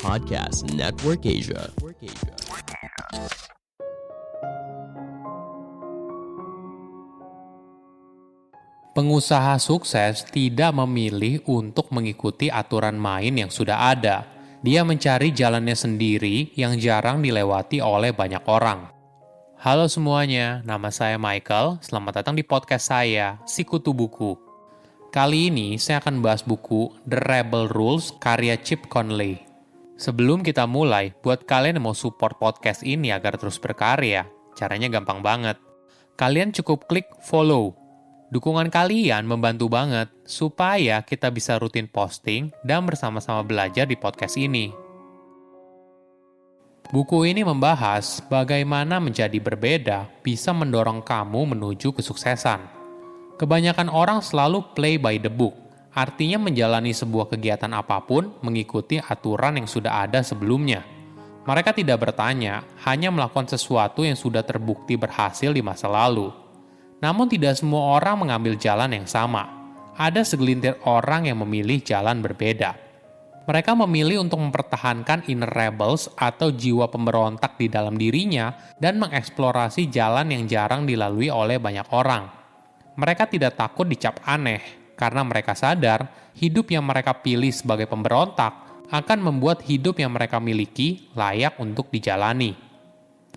Podcast Network Asia. Pengusaha sukses tidak memilih untuk mengikuti aturan main yang sudah ada. Dia mencari jalannya sendiri yang jarang dilewati oleh banyak orang. Halo semuanya, nama saya Michael. Selamat datang di podcast saya, Sikutu Buku. Kali ini saya akan bahas buku The Rebel Rules karya Chip Conley. Sebelum kita mulai, buat kalian yang mau support podcast ini agar terus berkarya, caranya gampang banget. Kalian cukup klik follow. Dukungan kalian membantu banget supaya kita bisa rutin posting dan bersama-sama belajar di podcast ini. Buku ini membahas bagaimana menjadi berbeda bisa mendorong kamu menuju kesuksesan. Kebanyakan orang selalu play by the book, artinya menjalani sebuah kegiatan apapun mengikuti aturan yang sudah ada sebelumnya. Mereka tidak bertanya, hanya melakukan sesuatu yang sudah terbukti berhasil di masa lalu. Namun tidak semua orang mengambil jalan yang sama. Ada segelintir orang yang memilih jalan berbeda. Mereka memilih untuk mempertahankan inner rebels atau jiwa pemberontak di dalam dirinya dan mengeksplorasi jalan yang jarang dilalui oleh banyak orang. Mereka tidak takut dicap aneh, karena mereka sadar hidup yang mereka pilih sebagai pemberontak akan membuat hidup yang mereka miliki layak untuk dijalani.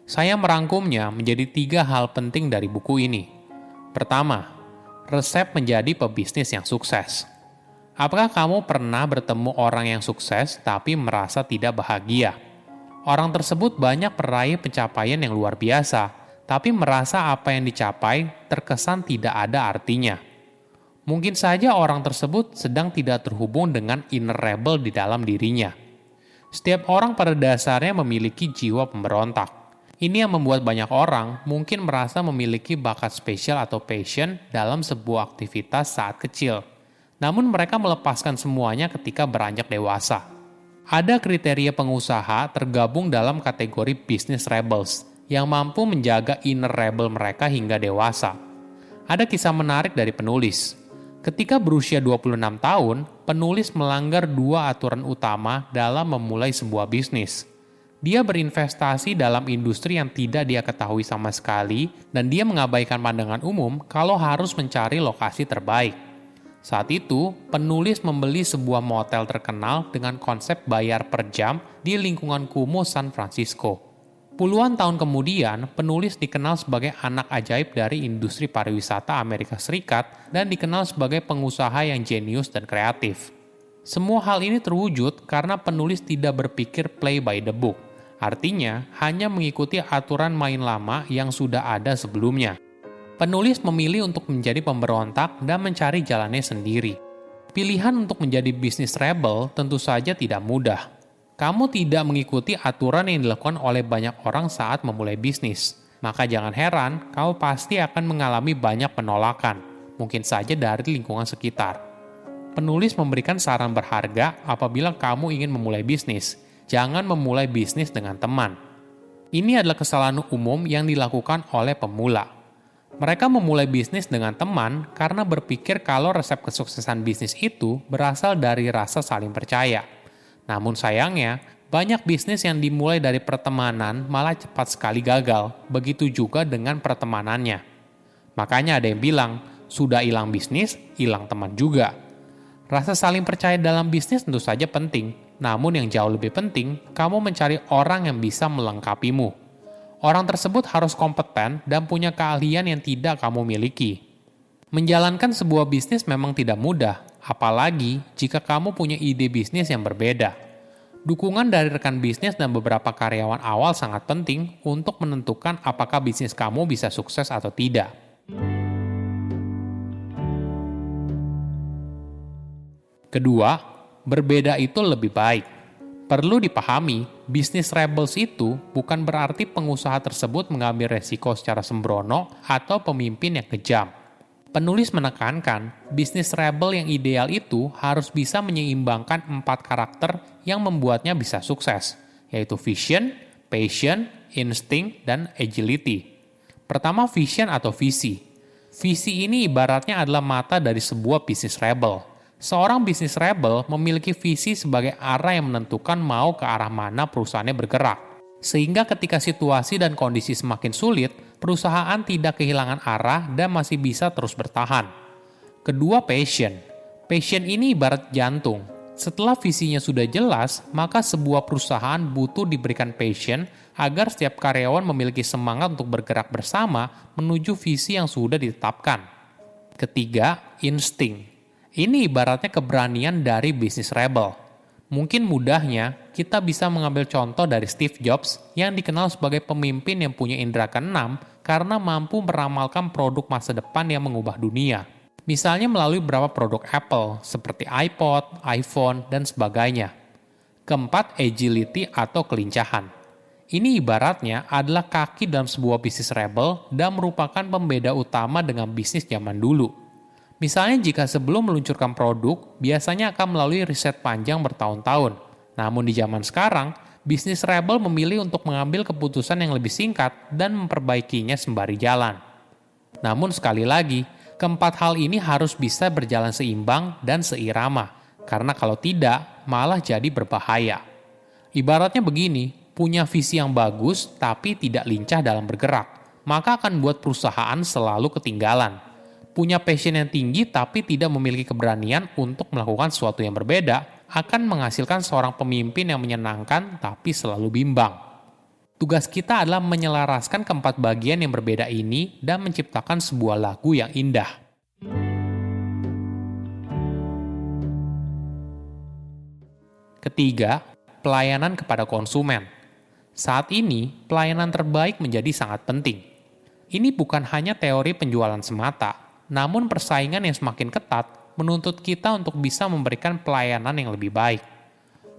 Saya merangkumnya menjadi 3 hal penting dari buku ini. Pertama, resep menjadi pebisnis yang sukses. Apakah kamu pernah bertemu orang yang sukses tapi merasa tidak bahagia? Orang tersebut banyak meraih pencapaian yang luar biasa, tapi merasa apa yang dicapai terkesan tidak ada artinya. Mungkin saja orang tersebut sedang tidak terhubung dengan inner rebel di dalam dirinya. Setiap orang pada dasarnya memiliki jiwa pemberontak. Ini yang membuat banyak orang mungkin merasa memiliki bakat spesial atau passion dalam sebuah aktivitas saat kecil. Namun mereka melepaskan semuanya ketika beranjak dewasa. Ada kriteria pengusaha tergabung dalam kategori business rebels yang mampu menjaga inner rebel mereka hingga dewasa. Ada kisah menarik dari penulis. Ketika berusia 26 tahun, penulis melanggar 2 aturan utama dalam memulai sebuah bisnis. Dia berinvestasi dalam industri yang tidak dia ketahui sama sekali dan dia mengabaikan pandangan umum kalau harus mencari lokasi terbaik. Saat itu, penulis membeli sebuah motel terkenal dengan konsep bayar per jam di lingkungan kumuh San Francisco. Puluhan tahun kemudian, penulis dikenal sebagai anak ajaib dari industri pariwisata Amerika Serikat dan dikenal sebagai pengusaha yang jenius dan kreatif. Semua hal ini terwujud karena penulis tidak berpikir play by the book. Artinya, hanya mengikuti aturan main lama yang sudah ada sebelumnya. Penulis memilih untuk menjadi pemberontak dan mencari jalannya sendiri. Pilihan untuk menjadi bisnis rebel tentu saja tidak mudah. Kamu tidak mengikuti aturan yang dilakukan oleh banyak orang saat memulai bisnis. Maka jangan heran, kamu pasti akan mengalami banyak penolakan, mungkin saja dari lingkungan sekitar. Penulis memberikan saran berharga apabila kamu ingin memulai bisnis. Jangan memulai bisnis dengan teman. Ini adalah kesalahan umum yang dilakukan oleh pemula. Mereka memulai bisnis dengan teman karena berpikir kalau resep kesuksesan bisnis itu berasal dari rasa saling percaya. Namun sayangnya, banyak bisnis yang dimulai dari pertemanan malah cepat sekali gagal. Begitu juga dengan pertemanannya. Makanya ada yang bilang, sudah hilang bisnis, hilang teman juga. Rasa saling percaya dalam bisnis tentu saja penting, namun yang jauh lebih penting, kamu mencari orang yang bisa melengkapimu. Orang tersebut harus kompeten dan punya keahlian yang tidak kamu miliki. Menjalankan sebuah bisnis memang tidak mudah, apalagi jika kamu punya ide bisnis yang berbeda. Dukungan dari rekan bisnis dan beberapa karyawan awal sangat penting untuk menentukan apakah bisnis kamu bisa sukses atau tidak. Kedua, berbeda itu lebih baik. Perlu dipahami, bisnis rebels itu bukan berarti pengusaha tersebut mengambil resiko secara sembrono atau pemimpin yang kejam. Penulis menekankan, bisnis rebel yang ideal itu harus bisa menyeimbangkan 4 karakter yang membuatnya bisa sukses, yaitu vision, passion, insting, dan agility. Pertama, vision atau visi. Visi ini ibaratnya adalah mata dari sebuah bisnis rebel. Seorang bisnis rebel memiliki visi sebagai arah yang menentukan mau ke arah mana perusahaannya bergerak. Sehingga ketika situasi dan kondisi semakin sulit, perusahaan tidak kehilangan arah dan masih bisa terus bertahan. Kedua, passion. Passion ini ibarat jantung. Setelah visinya sudah jelas, maka sebuah perusahaan butuh diberikan passion agar setiap karyawan memiliki semangat untuk bergerak bersama menuju visi yang sudah ditetapkan. Ketiga, insting. Ini ibaratnya keberanian dari bisnis rebel. Mungkin mudahnya, kita bisa mengambil contoh dari Steve Jobs yang dikenal sebagai pemimpin yang punya indera keenam karena mampu meramalkan produk masa depan yang mengubah dunia. Misalnya melalui beberapa produk Apple seperti iPod, iPhone, dan sebagainya. Keempat, agility atau kelincahan. Ini ibaratnya adalah kaki dalam sebuah bisnis rebel dan merupakan pembeda utama dengan bisnis zaman dulu. Misalnya jika sebelum meluncurkan produk, biasanya akan melalui riset panjang bertahun-tahun. Namun di zaman sekarang, bisnis rebel memilih untuk mengambil keputusan yang lebih singkat dan memperbaikinya sembari jalan. Namun sekali lagi, keempat hal ini harus bisa berjalan seimbang dan seirama, karena kalau tidak, malah jadi berbahaya. Ibaratnya begini, punya visi yang bagus tapi tidak lincah dalam bergerak, maka akan buat perusahaan selalu ketinggalan. Punya passion yang tinggi tapi tidak memiliki keberanian untuk melakukan sesuatu yang berbeda, akan menghasilkan seorang pemimpin yang menyenangkan tapi selalu bimbang. Tugas kita adalah menyelaraskan keempat bagian yang berbeda ini dan menciptakan sebuah lagu yang indah. Ketiga, pelayanan kepada konsumen. Saat ini, pelayanan terbaik menjadi sangat penting. Ini bukan hanya teori penjualan semata, namun persaingan yang semakin ketat menuntut kita untuk bisa memberikan pelayanan yang lebih baik.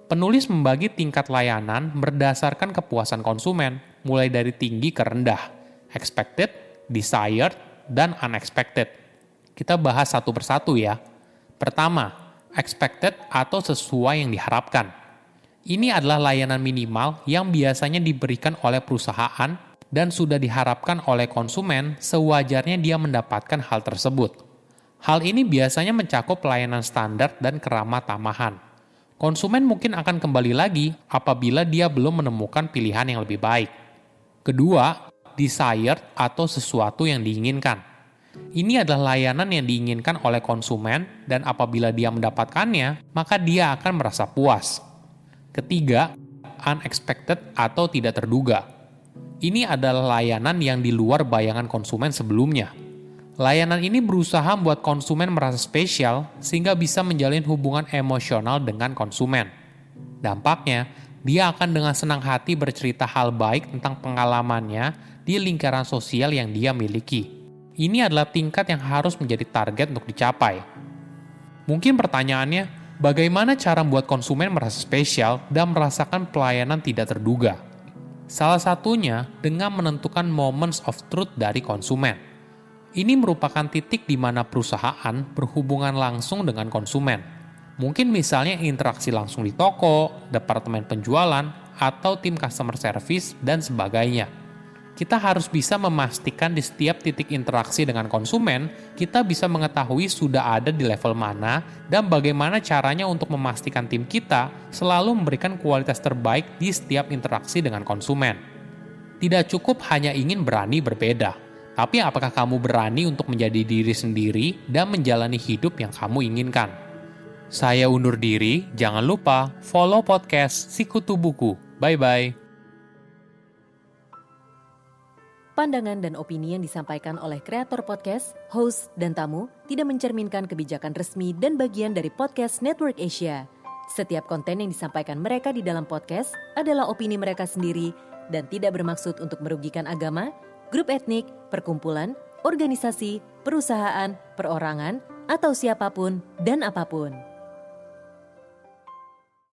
Penulis membagi tingkat layanan berdasarkan kepuasan konsumen, mulai dari tinggi ke rendah, expected, desired, dan unexpected. Kita bahas satu persatu ya. Pertama, expected atau sesuai yang diharapkan. Ini adalah layanan minimal yang biasanya diberikan oleh perusahaan dan sudah diharapkan oleh konsumen sewajarnya dia mendapatkan hal tersebut. Hal ini biasanya mencakup pelayanan standar dan keramah tamahan. Konsumen mungkin akan kembali lagi apabila dia belum menemukan pilihan yang lebih baik. Kedua, desired atau sesuatu yang diinginkan. Ini adalah layanan yang diinginkan oleh konsumen dan apabila dia mendapatkannya, maka dia akan merasa puas. Ketiga, unexpected atau tidak terduga. Ini adalah layanan yang di luar bayangan konsumen sebelumnya. Layanan ini berusaha membuat konsumen merasa spesial sehingga bisa menjalin hubungan emosional dengan konsumen. Dampaknya, dia akan dengan senang hati bercerita hal baik tentang pengalamannya di lingkaran sosial yang dia miliki. Ini adalah tingkat yang harus menjadi target untuk dicapai. Mungkin pertanyaannya, bagaimana cara membuat konsumen merasa spesial dan merasakan pelayanan tidak terduga? Salah satunya dengan menentukan moments of truth dari konsumen. Ini merupakan titik di mana perusahaan berhubungan langsung dengan konsumen. Mungkin misalnya interaksi langsung di toko, departemen penjualan, atau tim customer service, dan sebagainya. Kita harus bisa memastikan di setiap titik interaksi dengan konsumen, kita bisa mengetahui sudah ada di level mana dan bagaimana caranya untuk memastikan tim kita selalu memberikan kualitas terbaik di setiap interaksi dengan konsumen. Tidak cukup hanya ingin berani berbeda, tapi apakah kamu berani untuk menjadi diri sendiri dan menjalani hidup yang kamu inginkan? Saya undur diri, jangan lupa follow podcast Sikutu Buku. Bye-bye. Pandangan dan opini yang disampaikan oleh kreator podcast, host, dan tamu tidak mencerminkan kebijakan resmi dan bagian dari podcast Network Asia. Setiap konten yang disampaikan mereka di dalam podcast adalah opini mereka sendiri dan tidak bermaksud untuk merugikan agama, grup etnik, perkumpulan, organisasi, perusahaan, perorangan, atau siapapun dan apapun.